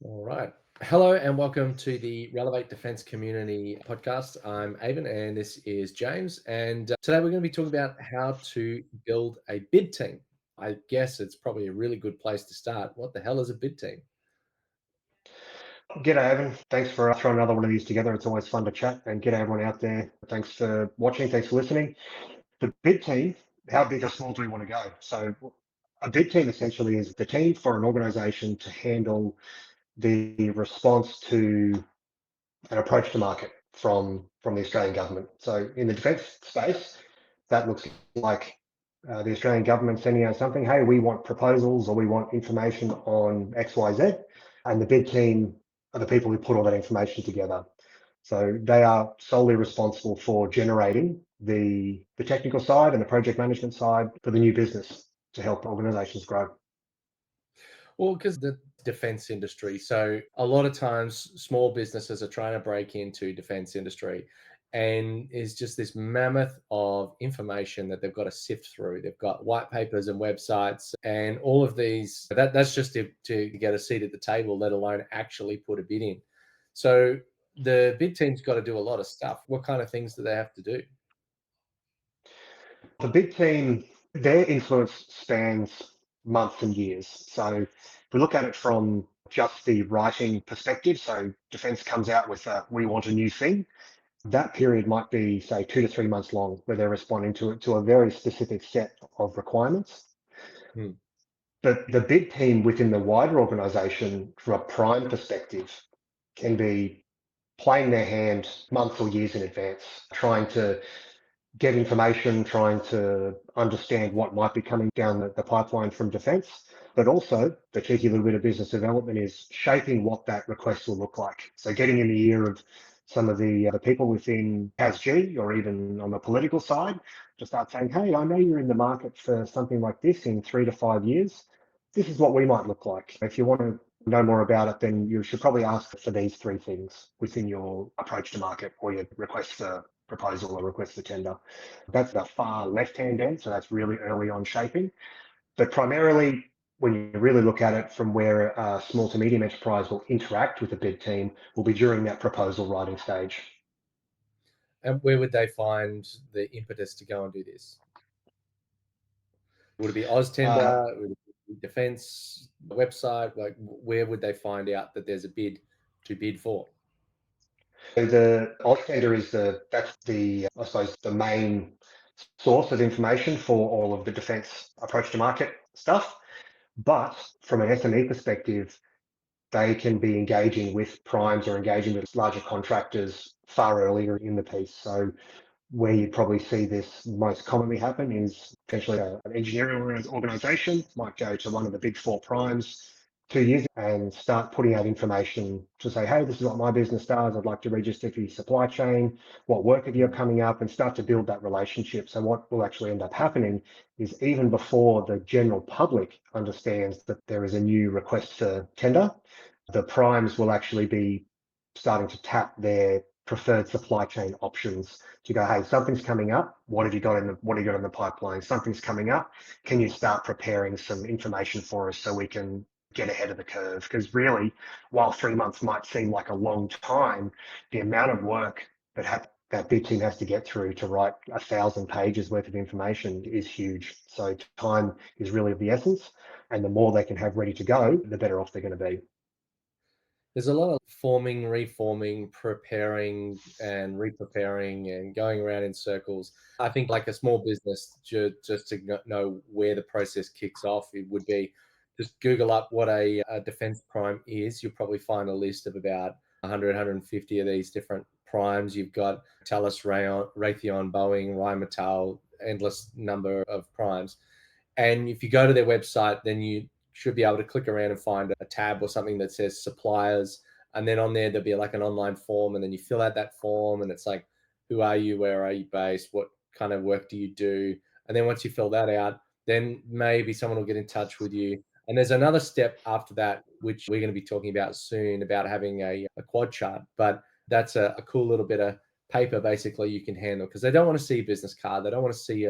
All right. Hello and welcome to the Relevate Defence Community podcast. I'm Avon and this is James. And today we're going to be talking about how to build a bid team. I guess it's probably a really good place to start. What the hell is a bid team? G'day, Evan. Thanks for throwing another one of these together. It's always fun to chat. And g'day, everyone out there. Thanks for watching. Thanks for listening. The bid team, how big or small do we want to go? So, a bid team essentially is the team for an organization to handle the response to an approach to market from the Australian government. So, in the defence space, that looks like the Australian government sending out something, hey, we want proposals or we want information on XYZ. And the bid team are the people who put all that information together. So they are solely responsible for generating the technical side and the project management side for the new business to help organizations grow. Well, because the defence industry. So a lot of times small businesses are trying to break into defence industry and is just this mammoth of information that they've got to sift through. They've got white papers and websites and all of these. That's just to get a seat at the table, let alone actually put a bid in. So the bid team's got to do a lot of stuff. What kind of things do they have to do? The big team, their influence spans months and years. So if we look at it from just the writing perspective, so defence comes out with we want a new thing. That period might be, say, 2 to 3 months long, where they're responding to a very specific set of requirements. Hmm. But the big team within the wider organisation, from a prime perspective, can be playing their hand months or years in advance, trying to get information, trying to understand what might be coming down the pipeline from defence. But also, the cheeky little bit of business development is shaping what that request will look like. So, getting in the ear of some of the people within CASG or even on the political side to start saying, hey, I know you're in the market for something like this in 3 to 5 years. This is what we might look like. If you want to know more about it, then you should probably ask for these three things within your approach to market or your request for proposal or request for tender. That's the far left-hand end, so that's really early on shaping. But primarily, when you really look at it from where a small to medium enterprise will interact with the bid team, will be during that proposal writing stage. And where would they find the impetus to go and do this? Would it be Uh, AusTender? Would it be defence website? Like, where would they find out that there's a bid to bid for? so the Australia is that's the I suppose the main source of information for all of the defence approach to market stuff. But from an SME perspective, they can be engaging with primes or engaging with larger contractors far earlier in the piece. So where you'd probably see this most commonly happen is potentially an engineering organisation might go to one of the big four primes 2 years and start putting out information to say, hey, this is what my business does. I'd like to register for your supply chain. What work have you got coming up? And start to build that relationship. So what will actually end up happening is even before the general public understands that there is a new request for tender, the primes will actually be starting to tap their preferred supply chain options to go, hey, something's coming up. What have you got in the pipeline? Something's coming up. Can you start preparing some information for us so we can get ahead of the curve? Because really, while 3 months might seem like a long time, the amount of work that big team has to get through to write 1,000 pages worth of information is huge. So time is really of the essence. And the more they can have ready to go, the better off they're going to be. There's a lot of forming, reforming, preparing, and re-preparing, and going around in circles. I think, like a small business, just to know where the process kicks off, it would be just Google up what a defense prime is. You'll probably find a list of about 100, 150 of these different primes. You've got Thales, Raytheon, Boeing, Rheinmetall, endless number of primes. And if you go to their website, then you should be able to click around and find a tab or something that says suppliers. And then on there'll be like an online form. And then you fill out that form and it's like, who are you? Where are you based? What kind of work do you do? And then once you fill that out, then maybe someone will get in touch with you. And there's another step after that, which we're going to be talking about soon, about having a quad chart. But that's a cool little bit of paper basically you can handle because they don't want to see a business card. They don't want to see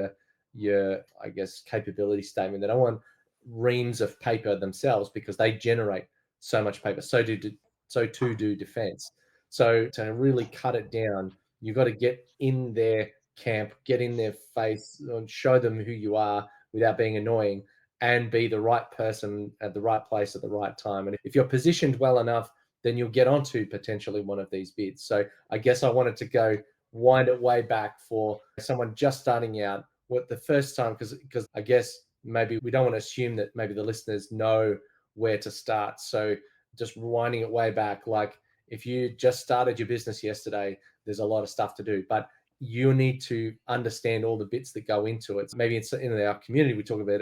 your I guess capability statement. They don't want reams of paper themselves because they generate so much paper. So too do defense. So to really cut it down, you've got to get in their camp, get in their face, and show them who you are without being annoying, and be the right person at the right place at the right time. And if you're positioned well enough, then you'll get onto potentially one of these bids. So I guess I wanted to go wind it way back for someone just starting out. What the first time, because I guess maybe we don't want to assume that maybe the listeners know where to start. So just winding it way back, like if you just started your business yesterday, there's a lot of stuff to do, but you need to understand all the bits that go into it. Maybe it's in our community, we talk about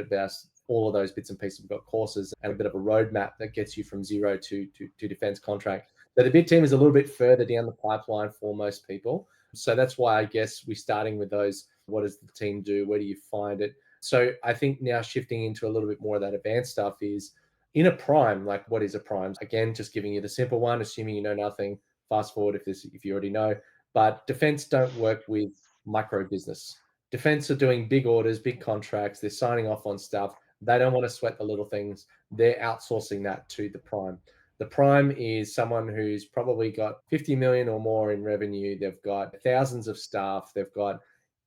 all of those bits and pieces. We've got courses and a bit of a roadmap that gets you from zero to defense contract. But the bid team is a little bit further down the pipeline for most people. So that's why I guess we're starting with those. What does the team do? Where do you find it? So I think now shifting into a little bit more of that advanced stuff is in a prime. Like, what is a prime? Again, just giving you the simple one, assuming you know nothing. Fast forward if you already know. But defense don't work with micro business. Defense are doing big orders, big contracts. They're signing off on stuff. They don't want to sweat the little things. They're outsourcing that to the prime. The prime is someone who's probably got 50 million or more in revenue. They've got thousands of staff. They've got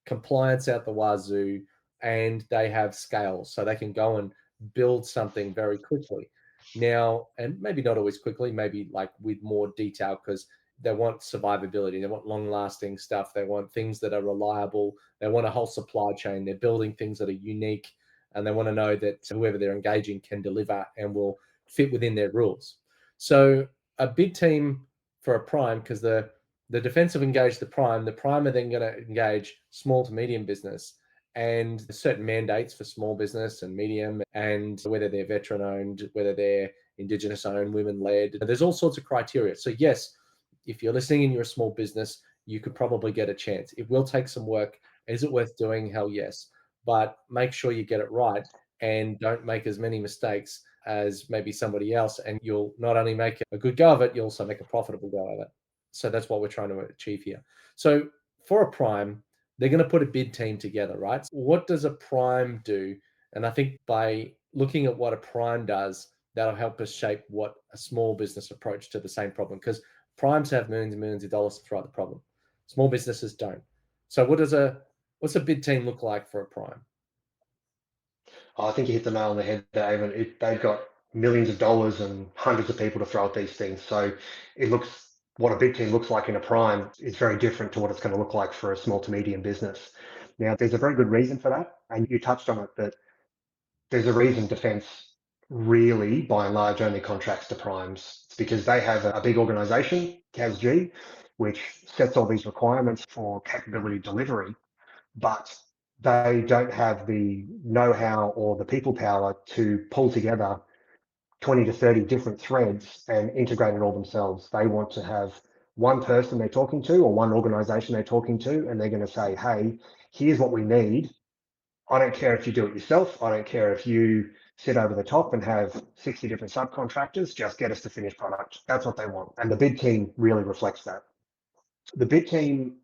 compliance out the wazoo, and they have scale. So they can go and build something very quickly. Now, and maybe not always quickly, maybe like with more detail, because they want survivability. They want long lasting stuff. They want things that are reliable. They want a whole supply chain. They're building things that are unique, and they want to know that whoever they're engaging can deliver and will fit within their rules. So a big team for a prime, because the defensive engage the prime are then going to engage small to medium business, and certain mandates for small business and medium, and whether they're veteran owned, whether they're indigenous owned, women led. There's all sorts of criteria. So yes, if you're listening and you're a small business, you could probably get a chance. It will take some work. Is it worth doing? Hell yes. But make sure you get it right and don't make as many mistakes as maybe somebody else. And you'll not only make a good go of it, you'll also make a profitable go of it. So that's what we're trying to achieve here. So for a prime, they're going to put a bid team together, right? So what does a prime do? And I think by looking at what a prime does, that'll help us shape what a small business approach to the same problem, because primes have millions and millions of dollars to throw at the problem. Small businesses don't. So what's a bid team look like for a prime? I think you hit the nail on the head there, Avon. They've got millions of dollars and hundreds of people to throw at these things. So what a big team looks like in a prime is very different to what it's going to look like for a small to medium business. Now, there's a very good reason for that. And you touched on it, that there's a reason defense really, by and large, only contracts to primes. It's because they have a big organization, CASG, which sets all these requirements for capability delivery, but they don't have the know-how or the people power to pull together 20 to 30 different threads and integrate it all themselves. They want to have one person they're talking to or one organization they're talking to, and they're going to say, hey, here's what we need. I don't care if you do it yourself. I don't care if you sit over the top and have 60 different subcontractors. Just get us the finished product. That's what they want. And the bid team really reflects that. The bid team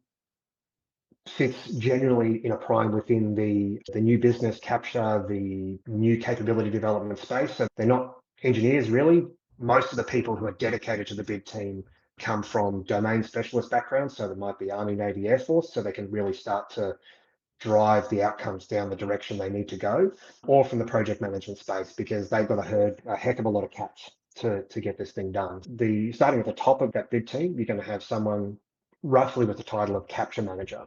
sits generally in a prime within the new business capture, the new capability development space. So they're not engineers really. Most of the people who are dedicated to the bid team come from domain specialist backgrounds. So there might be Army, Navy, Air Force, so they can really start to drive the outcomes down the direction they need to go, or from the project management space, because they've got to herd a heck of a lot of cats to get this thing done. Starting at the top of that bid team, you're going to have someone roughly with the title of capture manager.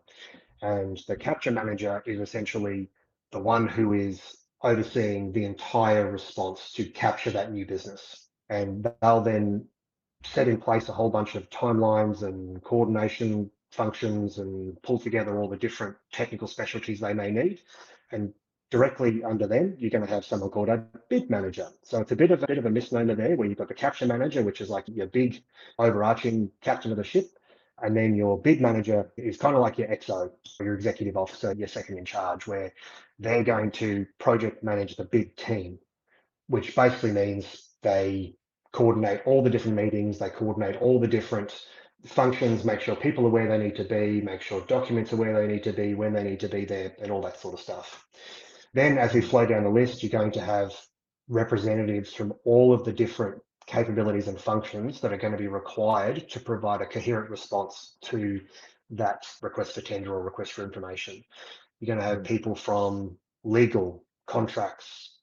And the capture manager is essentially the one who is overseeing the entire response to capture that new business. And they'll then set in place a whole bunch of timelines and coordination functions and pull together all the different technical specialties they may need. And directly under them, you're going to have someone called a bid manager. So it's a bit of a misnomer there, where you've got the capture manager, which is like your big overarching captain of the ship. And then your bid manager is kind of like your XO, your executive officer, your second in charge, where they're going to project manage the bid team, which basically means they coordinate all the different meetings, they coordinate all the different functions, make sure people are where they need to be, make sure documents are where they need to be, when they need to be there, and all that sort of stuff. Then as we flow down the list, you're going to have representatives from all of the different capabilities and functions that are going to be required to provide a coherent response to that request for tender or request for information. You're going to have people from legal, contracts,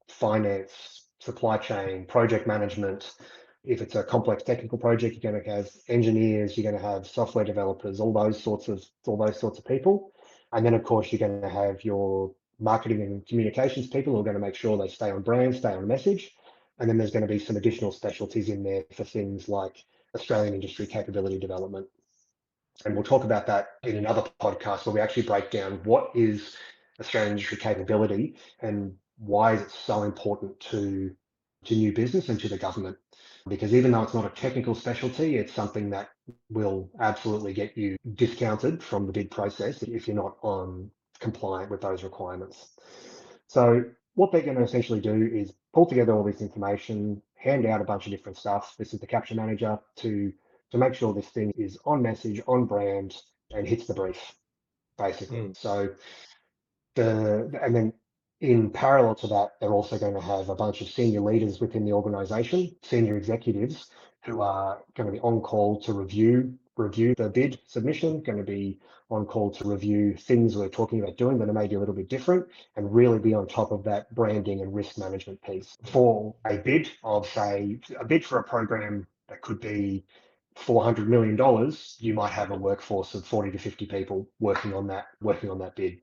finance, supply chain, project management. If it's a complex technical project, you're going to have engineers, you're going to have software developers, all those sorts of people. And then of course you're going to have your marketing and communications people who are going to make sure they stay on brand, stay on message. And then there's going to be some additional specialties in there for things like Australian industry capability development. And we'll talk about that in another podcast where we actually break down what is Australian industry capability and why is it so important to new business and to the government. Because even though it's not a technical specialty, it's something that will absolutely get you discounted from the bid process if you're not on compliant with those requirements. So what they're going to essentially do is pull together all this information, hand out a bunch of different stuff. This is the capture manager to make sure this thing is on message, on brand, and hits the brief, basically. Mm. So and then in parallel to that, they're also going to have a bunch of senior leaders within the organization, senior executives who are going to be on call to review the bid submission, going to be on call to review things we're talking about doing that are maybe a little bit different, and really be on top of that branding and risk management piece. For a bid of, say, a bid for a program that could be $400 million, you might have a workforce of 40 to 50 people working on that bid.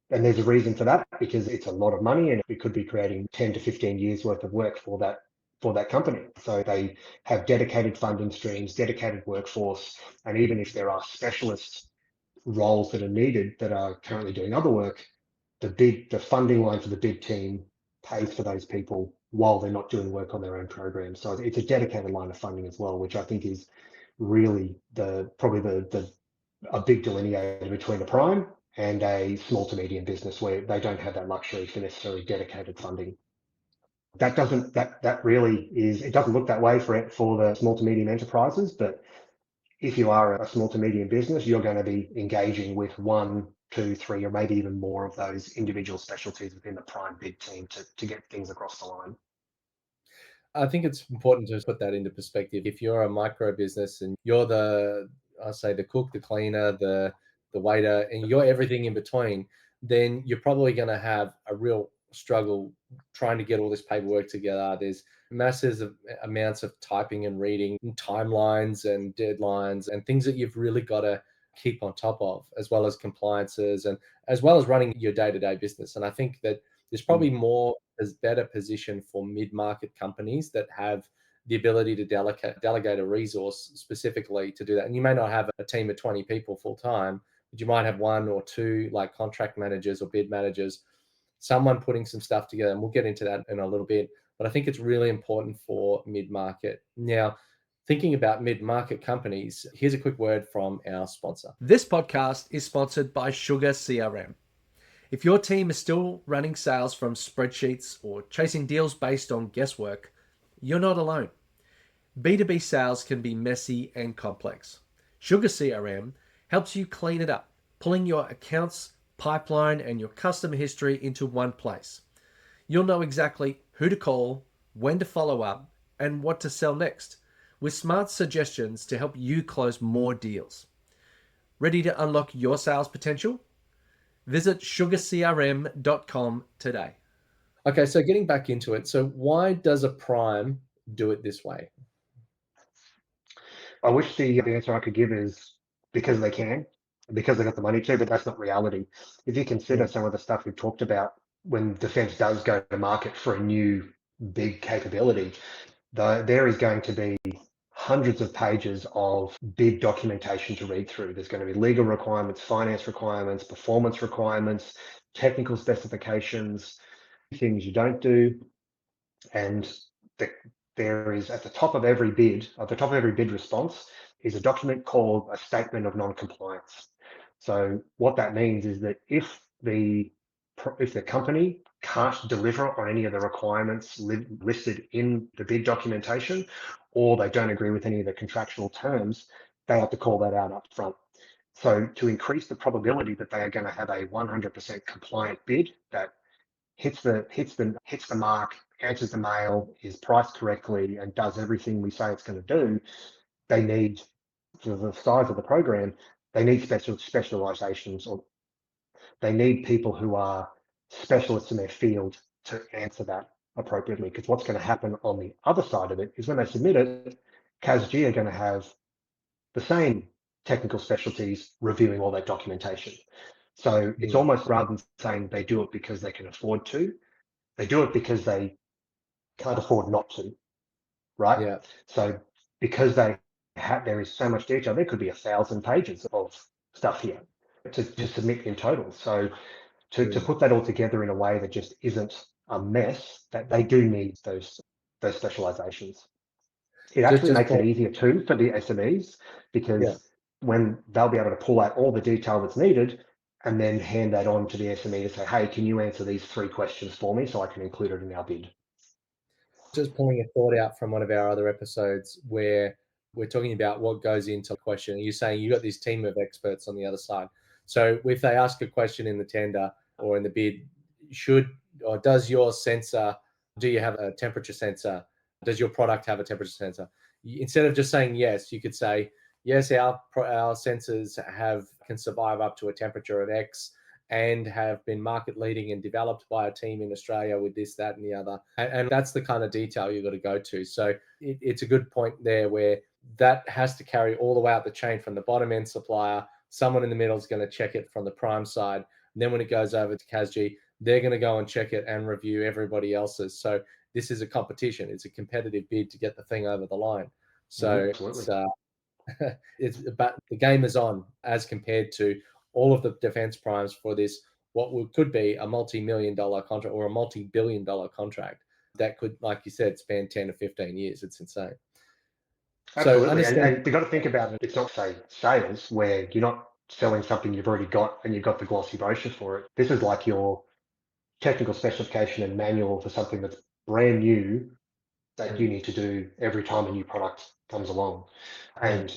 And there's a reason for that, because it's a lot of money and we could be creating 10 to 15 years worth of work for that company. So they have dedicated funding streams, dedicated workforce, and even if there are specialist roles that are needed that are currently doing other work, the funding line for the bid team pays for those people while they're not doing work on their own program. So it's a dedicated line of funding as well, which I think is really probably the a big delineator between a prime and a small to medium business where they don't have that luxury for necessarily dedicated funding. That really is, it doesn't look that way for the small to medium enterprises, but if you are a small to medium business, you're going to be engaging with one, two, three, or maybe even more of those individual specialties within the prime bid team to get things across the line. I think it's important to put that into perspective. If you're a micro business and you're I say the cook, the cleaner, the waiter, and you're everything in between, then you're probably going to have a real struggle trying to get all this paperwork together. There's massive amounts of typing and reading, and timelines and deadlines and things that you've really got to keep on top of, as well as compliances and as well as running your day-to-day business. And I think that there's probably more as better position for mid-market companies that have the ability to delegate a resource specifically to do that. And you may not have a team of 20 people full time, but you might have one or two like contract managers or bid managers, someone putting some stuff together. And we'll get into that in a little bit. But I think it's really important for mid-market. Now, thinking about mid-market companies, here's a quick word from our sponsor. This podcast is sponsored by Sugar CRM. If your team is still running sales from spreadsheets or chasing deals based on guesswork, you're not alone. B2B sales can be messy and complex. Sugar CRM helps you clean it up, pulling your accounts, pipeline, and your customer history into one place. You'll know exactly who to call, when to follow up, and what to sell next, with smart suggestions to help you close more deals. Ready to unlock your sales potential? Visit sugarcrm.com today. Okay, so getting back into it. So why does a prime do it this way? I wish the answer I could give is because they can, because they got the money to, but that's not reality. If you consider some of the stuff we've talked about, when defence does go to market for a new big capability, there is going to be hundreds of pages of bid documentation to read through. There's going to be legal requirements, finance requirements, performance requirements, technical specifications, things you don't do. And there is at the top of every bid response is a document called a statement of non-compliance. So what that means is that if the company can't deliver on any of the requirements listed in the bid documentation, or they don't agree with any of the contractual terms, they have to call that out up front. So to increase the probability that they are going to have a 100% compliant bid that hits the mark answers the mail, is priced correctly, and does everything we say it's going to do, they need, for the size of the program, they need specializations, or they need people who are specialists in their field to answer that appropriately. Because what's going to happen on the other side of it is when they submit it, CASG are going to have the same technical specialties reviewing all that documentation. So it's almost, rather than saying they do it because they can afford to, they do it because they can't afford not to, right? Yeah. So because there is so much detail, there could be 1,000 pages of stuff here to submit in total. So to put that all together in a way that just isn't a mess, that they do need those specializations. It actually Just makes it point, easier too for the SMEs, yeah. because when they'll be able to pull out all the detail that's needed and then hand that on to the SME to say, hey, can you answer these 3 questions for me so I can include it in our bid? Just pulling a thought out from one of our other episodes where we're talking about what goes into a question. You're saying you got this team of experts on the other side. So if they ask a question in the tender or in the bid, should or does your sensor, do you have a temperature sensor? Does your product have a temperature sensor? Instead of just saying yes, you could say, yes, our sensors can survive up to a temperature of X and have been market leading and developed by a team in Australia with this, that, and the other. And that's the kind of detail you've got to go to. So it's a good point there where that has to carry all the way up the chain from the bottom end supplier. Someone in the middle is going to check it from the prime side. And then when it goes over to CASG, they're going to go and check it and review everybody else's. So this is a competition. It's a competitive bid to get the thing over the line. So it's but the game is on as compared to all of the defense primes for this, what could be a multi-million-dollar contract or a multi-billion-dollar contract that could, like you said, span 10 to 15 years. It's insane. So Absolutely. understand. And you've got to think about it. It's not, say, sales, where you're not selling something you've already got and you've got the glossy brochure for it. This is like your technical specification and manual for something that's brand new that you need to do every time a new product comes along. And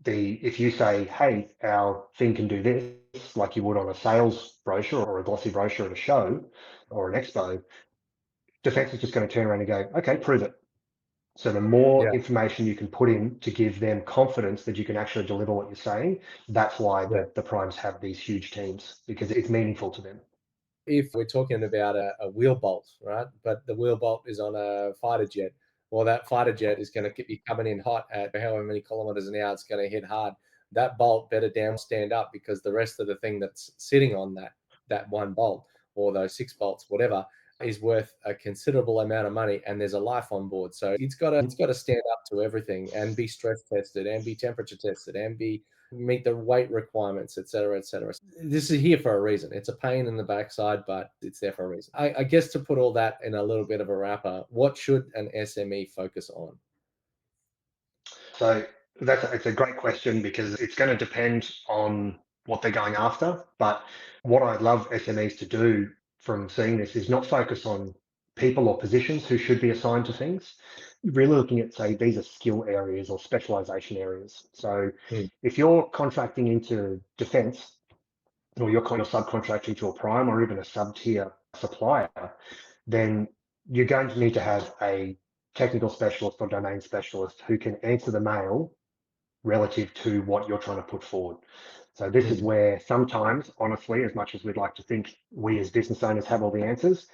if you say, hey, our thing can do this, like you would on a sales brochure or a glossy brochure at a show or an expo, defense is just going to turn around and go, okay, prove it. So the more information you can put in to give them confidence that you can actually deliver what you're saying, that's why the primes have these huge teams, because it's meaningful to them. If we're talking about a wheel bolt, right? But the wheel bolt is on a fighter jet, well, that fighter jet is going to be coming in hot at however many kilometers an hour. It's going to hit hard. That bolt better damn stand up, because the rest of the thing that's sitting on that one bolt or those 6 bolts, whatever, is worth a considerable amount of money, and there's a life on board. So it's got to stand up to everything and be stress tested and be temperature tested and meet the weight requirements, et cetera, et cetera. This is here for a reason. It's a pain in the backside, but it's there for a reason. I guess to put all that in a little bit of a wrapper, what should an SME focus on? So it's a great question, because it's going to depend on what they're going after. But what I'd love SMEs to do from seeing this is not focus on people or positions who should be assigned to things. Really looking at, say, these are skill areas or specialization areas. So if you're contracting into defense, or you're kind of subcontracting to a prime or even a sub-tier supplier, then you're going to need to have a technical specialist or domain specialist who can answer the mail relative to what you're trying to put forward. So this is where sometimes, honestly, as much as we'd like to think we as business owners have all the answers,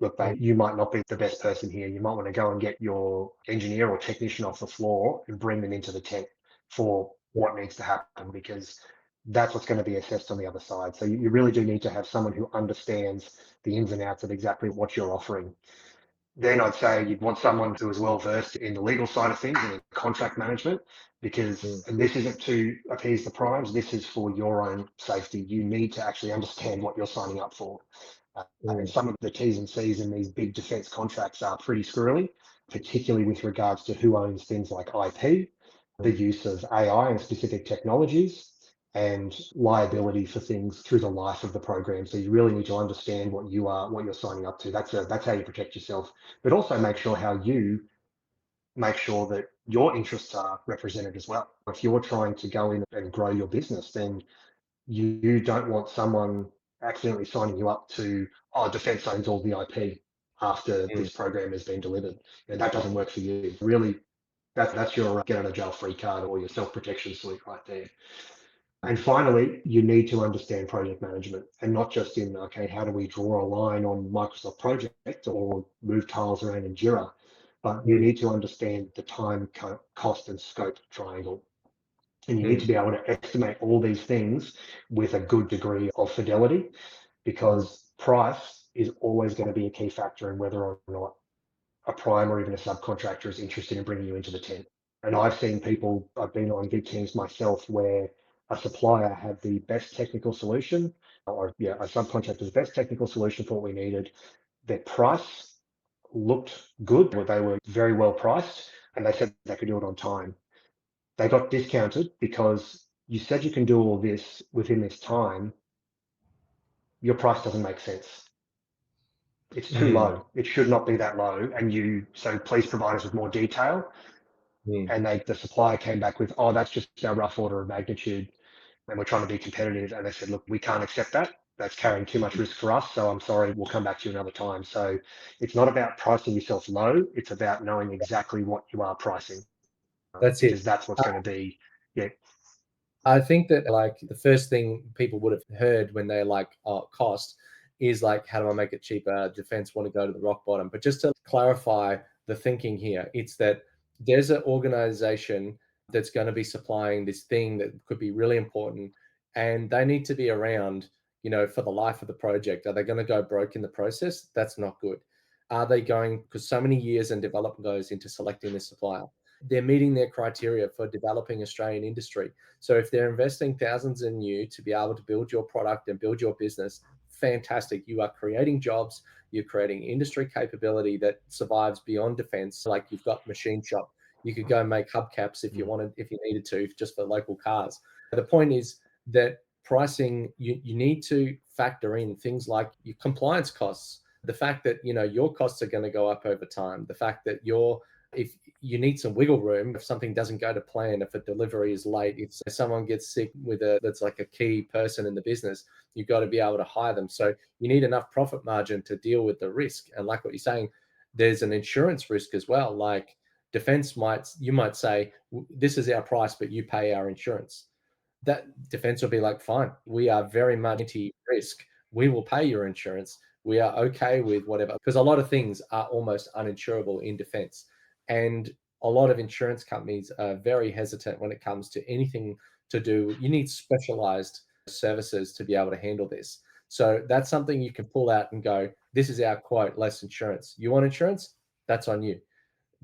look, you might not be the best person here. You might want to go and get your engineer or technician off the floor and bring them into the tent for what needs to happen, because that's what's going to be assessed on the other side. So you really do need to have someone who understands the ins and outs of exactly what you're offering. Then I'd say you'd want someone who is well versed in the legal side of things and in contract management, because, and this isn't to appease the primes, this is for your own safety. You need to actually understand what you're signing up for. And some of the T's and C's in these big defense contracts are pretty squirrely, particularly with regards to who owns things like IP, the use of AI and specific technologies, and liability for things through the life of the program. So you really need to understand what you're signing up to. That's how you protect yourself, but also make sure how you make sure that your interests are represented as well. If you're trying to go in and grow your business, then you don't want someone accidentally signing you up to, oh, defense owns all the IP. after Mm. this program has been delivered. And that doesn't work for you. Really, that's your get out of jail free card or your self-protection suite right there. And finally, you need to understand project management, and not just in, okay, how do we draw a line on Microsoft Project or move tiles around in Jira, but you Mm. need to understand the time, cost, and scope triangle. And you need Mm. to be able to estimate all these things with a good degree of fidelity, because price is always going to be a key factor in whether or not a prime or even a subcontractor is interested in bringing you into the tent. And I've seen people, I've been on big teams myself where a supplier had the best technical solution, or yeah, a subcontractor's best technical solution for what we needed. Their price looked good, they were very well priced, and they said they could do it on time. They got discounted because you said you can do all this within this time. Your price doesn't make sense. It's too Mm. low. It should not be that low. So please provide us with more detail. Mm. And the supplier came back with, oh, that's just our rough order of magnitude, and we're trying to be competitive. And they said, look, we can't accept that. That's carrying too much risk for us. So I'm sorry, we'll come back to you another time. So it's not about pricing yourself low. It's about knowing exactly what you are pricing, That's it. because that's what's going to be, yeah. I think that like the first thing people would have heard when they're like, oh, cost is like, how do I make it cheaper? Defense want to go to the rock bottom. But just to clarify the thinking here, it's that there's an organization that's going to be supplying this thing that could be really important, and they need to be around, for the life of the project. Are they going to go broke in the process? That's not good. Are they going, because so many years and development goes into selecting this supplier? They're meeting their criteria for developing Australian industry. So if they're investing thousands in you to be able to build your product and build your business, fantastic. You are creating jobs, you're creating industry capability that survives beyond defense. Like you've got machine shop. You could go make hubcaps if you wanted, if you needed to, just for local cars. The point is that pricing, you need to factor in things like your compliance costs, the fact that your costs are going to go up over time, the fact that if you need some wiggle room, if something doesn't go to plan, if a delivery is late, if someone gets sick that's like a key person in the business, you've got to be able to hire them. So you need enough profit margin to deal with the risk. And like what you're saying, there's an insurance risk as well. Like defense you might say, this is our price, but you pay our insurance. That defense will be like, fine, we are very much anti-risk. We will pay your insurance. We are okay with whatever, because a lot of things are almost uninsurable in defense. And a lot of insurance companies are very hesitant when it comes to anything to do. You need specialized services to be able to handle this. So that's something you can pull out and go, this is our quote, less insurance. You want insurance? That's on you.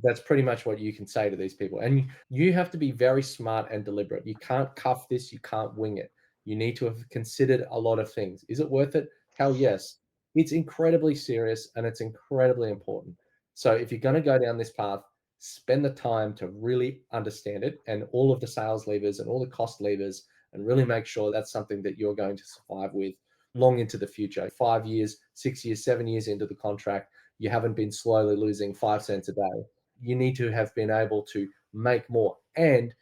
That's pretty much what you can say to these people. And you have to be very smart and deliberate. You can't cuff this. You can't wing it. You need to have considered a lot of things. Is it worth it? Hell yes. It's incredibly serious and it's incredibly important. So if you're going to go down this path, spend the time to really understand it and all of the sales levers and all the cost levers, and really make sure that's something that you're going to survive with long into the future. 5 years, 6 years, 7 years into the contract, you haven't been slowly losing 5 cents a day. You need to have been able to make more. And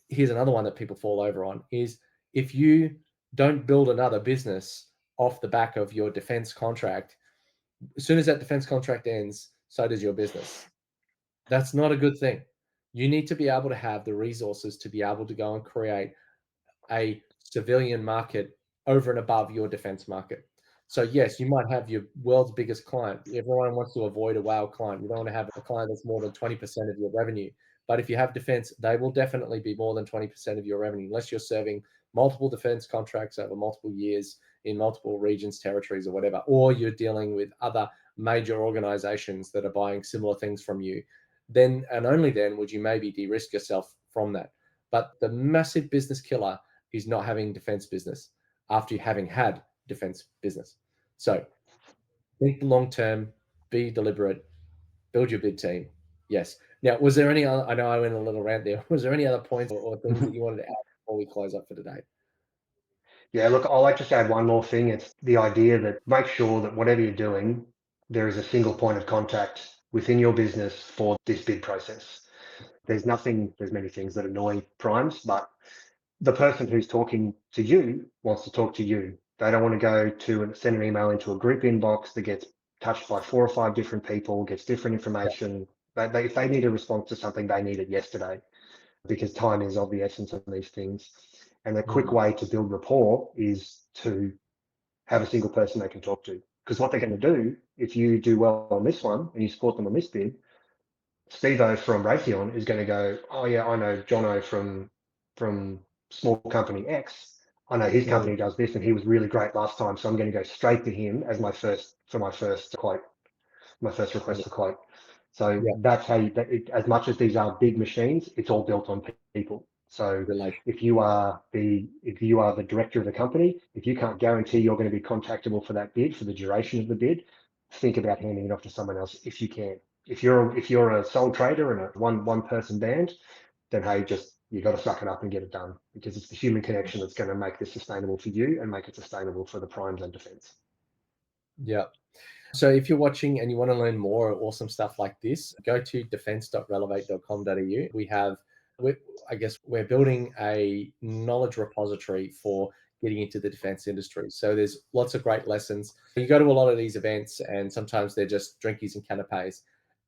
here's another one that people fall over on is, if you don't build another business off the back of your defense contract, as soon as that defense contract ends, so does your business. That's not a good thing. You need to be able to have the resources to be able to go and create a civilian market over and above your defense market. So yes, you might have your world's biggest client. Everyone wants to avoid a whale client. You don't want to have a client that's more than 20% of your revenue. But if you have defense, they will definitely be more than 20% of your revenue, unless you're serving multiple defense contracts over multiple years in multiple regions, territories, or whatever, or you're dealing with other major organizations that are buying similar things from you. Then and only then would you maybe de-risk yourself from that. But the massive business killer is not having defense business after having had defense business. So think long term, be deliberate, build your bid team. Yes. Now, was there any other, I know I went a little rant there. Was there any other points or things that you wanted to add before we close up for today? Yeah, look, I'll just add one more thing. It's the idea that make sure that whatever you're doing, there is a single point of contact within your business for this bid process. There's many things that annoy primes, but the person who's talking to you wants to talk to you. They don't want to go to and send an email into a group inbox that gets touched by 4 or 5 different people, gets different information. If they need a response to something, they need it yesterday, because time is of the essence of these things. And the quick way to build rapport is to have a single person they can talk to. Because what they're going to do, if you do well on this one and you support them on this bid, Steve-O from Raytheon is going to go, oh yeah, I know Jono from small company X. I know his company does this and he was really great last time. So I'm going to go straight to him as my first quote, my first request for quote. So that's how as much as these are big machines, it's all built on people. So if you are the director of the company, if you can't guarantee you're going to be contactable for that bid for the duration of the bid, think about handing it off to someone else if you can. If you're a sole trader and a one person band, then hey, you got to suck it up and get it done, because it's the human connection that's going to make this sustainable for you and make it sustainable for the primes and defence. Yeah. So if you're watching and you want to learn more awesome stuff like this, go to defence.relevate.com.au. We're building a knowledge repository for getting into the defence industry. So there's lots of great lessons. You go to a lot of these events and sometimes they're just drinkies and canapes.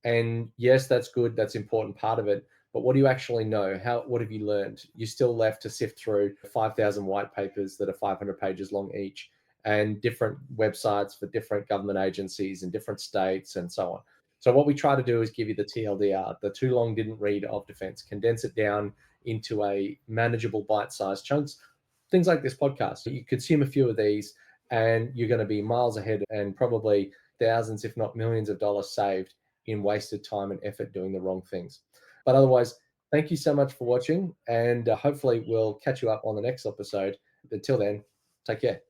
And yes, that's good. That's an important part of it. But what do you actually know? What have you learned? You're still left to sift through 5,000 white papers that are 500 pages long each, and different websites for different government agencies in different states and so on. So what we try to do is give you the TLDR, the too long didn't read of defense, condense it down into a manageable bite-sized chunks, things like this podcast. You consume a few of these and you're going to be miles ahead and probably thousands, if not millions of dollars saved in wasted time and effort doing the wrong things. But otherwise, thank you so much for watching, and hopefully we'll catch you up on the next episode. Until then, take care.